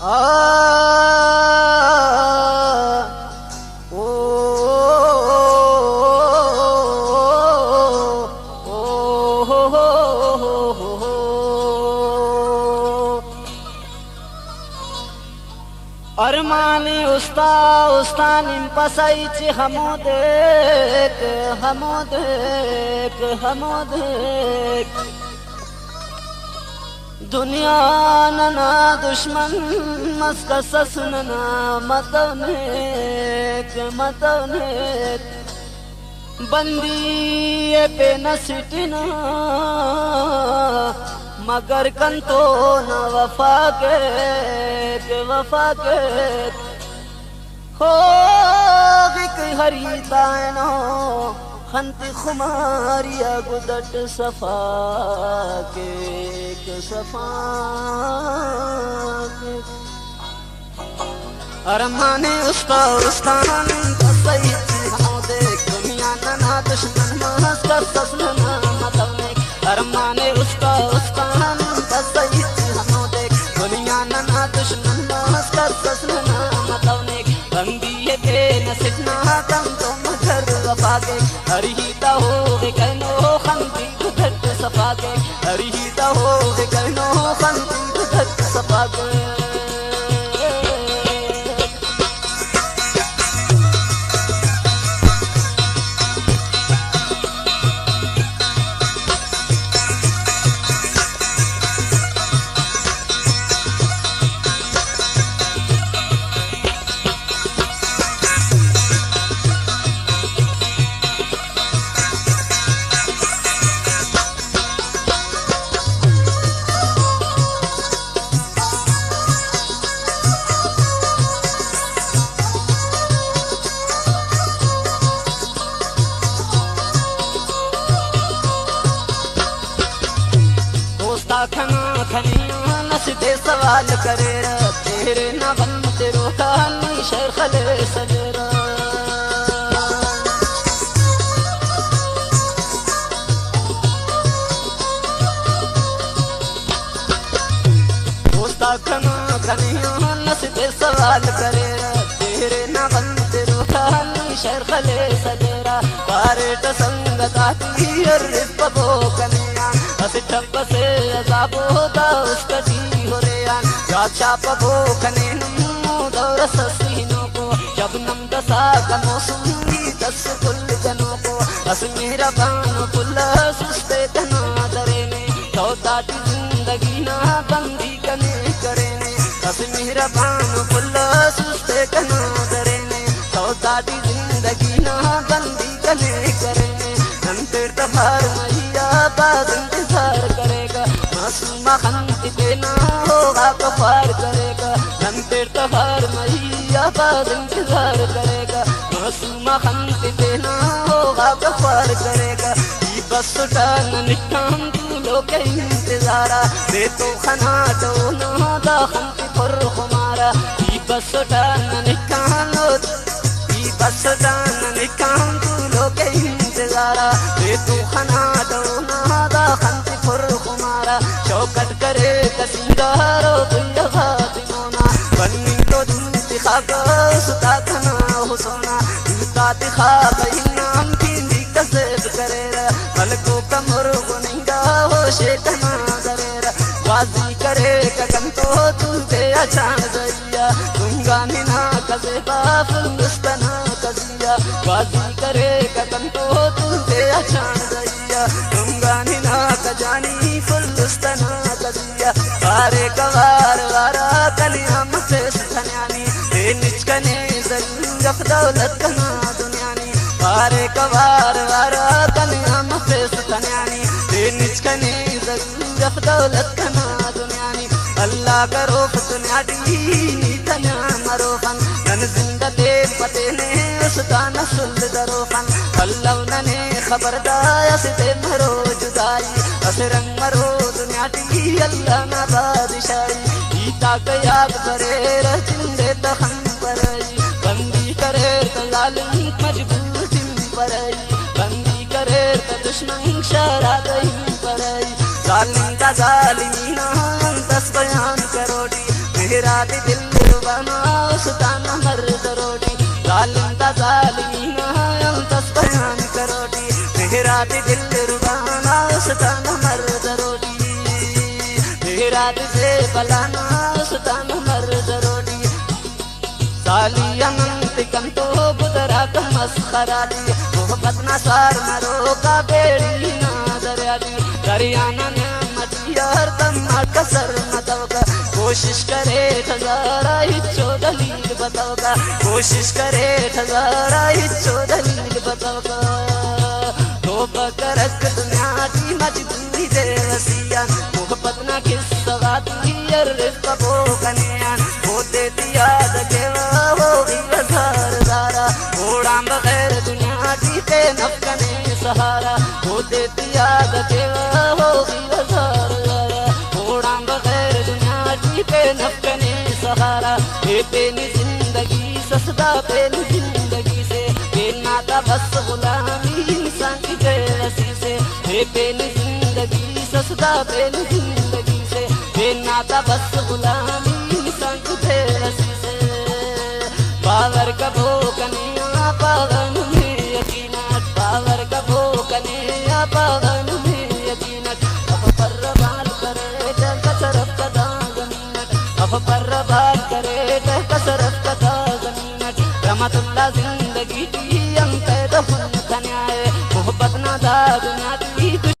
आ ओ Armani उस्तानिम पसैच हमोदेक दुनिया नना दुश्मन मस्कसस नना मतवनेक बंदी पे न सिटना मगर कंतो न वफा के हो हरी तानो खंत खुमारिया गुदट सफा के अरमाने उस्तान सैयद हम देख दुनिया नना दुश्मन मस्का ससना मतवने अरमाने उस्तान सैयद हम देख दुनिया नना दुश्मन मस्का ससना मतवने बंदी पे न सिटना तम तो मगर वफा के हरिता हो कहनो खंती गुदट सफा के हरिता हो कहनो खंती गुदट सफा के खना खनिया नस्ते सवाल करे तेरे न बन तेरो कहानी शेर खले सजरा दोस्ता खना खनिया नस्ते सवाल करे तेरे न बन तेरो कहानी शेर खले सजरा बारेट संगत आती और रिपबो कनिया ठप से अजाब होता उसका जी हो रे चाप बो कने नमो दौर ससीनों को जब नम दसा कनो सुंगी दस कुल जनों को अस मेरा बान पुल्ला सुस्ते तना दरे ने तो दाटी जिंदगी ना बंदी कने करे ने अस मेरा बान पुल्ला सुस्ते तना दरे ने तो दाटी जिंदगी ना बंदी कने करे ने नंतर तबार मैया बाद करेगा मासूमा खंत देना होगा कफार करेगा नंतर तबार मैया बाद इंतजार करेगा मासूमा खंत देना होगा कफार करेगा बस टान निकाम तू लोग इंतजारा दे तो खना तो ना खंत फर हमारा बस टान निकाम बस टान निकाम तू लोग इंतजारा दे तो खना तो ना खंत फर हमारा शौकत करे कसीदारो दुनिया फातिमोना बन्नी तो दूती खाका सुता खना हुसोना दूताती खाका इनाम की कसेब करेरा मलको कमर गुनिंगा हो शेतना दरेरा वाजी करे कंतो तुझे अचान दैया दूंगा निना कसे बाफुल मुस्तना कजिया वाजी करे कंतो तुझे अचान दैया दूंगा निना कजानी फुल मुस्तना कजिया बारे कवार वारा कलिया मसे सुधन्यानी ए निचकने जरूर दौलत कना दुनियानी बारे कवार वारा कलिया मसे सुधन्यानी ए निचकने जरूर दौलत कना दुनियानी अल्लाह करो दुनिया दी तन्या मरोफन नन जिंदा दे पते ने उसका नस्ल दरोफन अल्लाह नने खबरदार से मरो जुदाई असरंग मरो दुनिया दी अल्लाह ना बादशाही ईता कयाब करे रचिंदे तखन परई बंदी करे त जालिम मजबूर जिम परई बंदी करे त दुश्मन शरा गई परई जालिम का जालिमीना दस बयान करोड़ी रात दिल रुबाना सुतान मर्द रोटी जालिम ता जालिमीना तस बयान करोटी रात दिल रुबाना सुतान मर्द रोटी रात से पलाना सुतान मर्द रोटी साली अनंत कंतो बुदरा का मस्खराली मोहब्बत ना सार मरो का बेड़ी ना दरियाली दरियाना ने मचियार तन्ना कसर मतवका कोशिश करे ठजारा हिच्चो दलील बतावका कोशिश करे ठजारा हिच्चो दलील बतावका तो पकरक दुनिया की मजबूरी दे वसियान मोहब्बत ना किस्सा वाती रिश्त बो कन्यान होते याद के होगी वजार दारा घोड़ा बगैर दुनिया की ते नफकने सहारा होते याद के होगी वजार दारा घोड़ा बगैर दुनिया की ते नफकने सहारा पेनी जिंदगी सस्ता पेनी जिंदगी से नाता बस गुलामी इंसान की बेवसी से पेनी जिंदगी सस्ता पेनी जिंदगी से नाता बस गुलामी इंसान की बेवसी से पावर का भोकनिया पावन में यकीनत पावर का भोकनिया पावन में यकीनत अब पर बाल करे कसरत का दागनीनत अब पर बाल करे कसरत का दागनीनत रहमतुल्लाह जिंदगी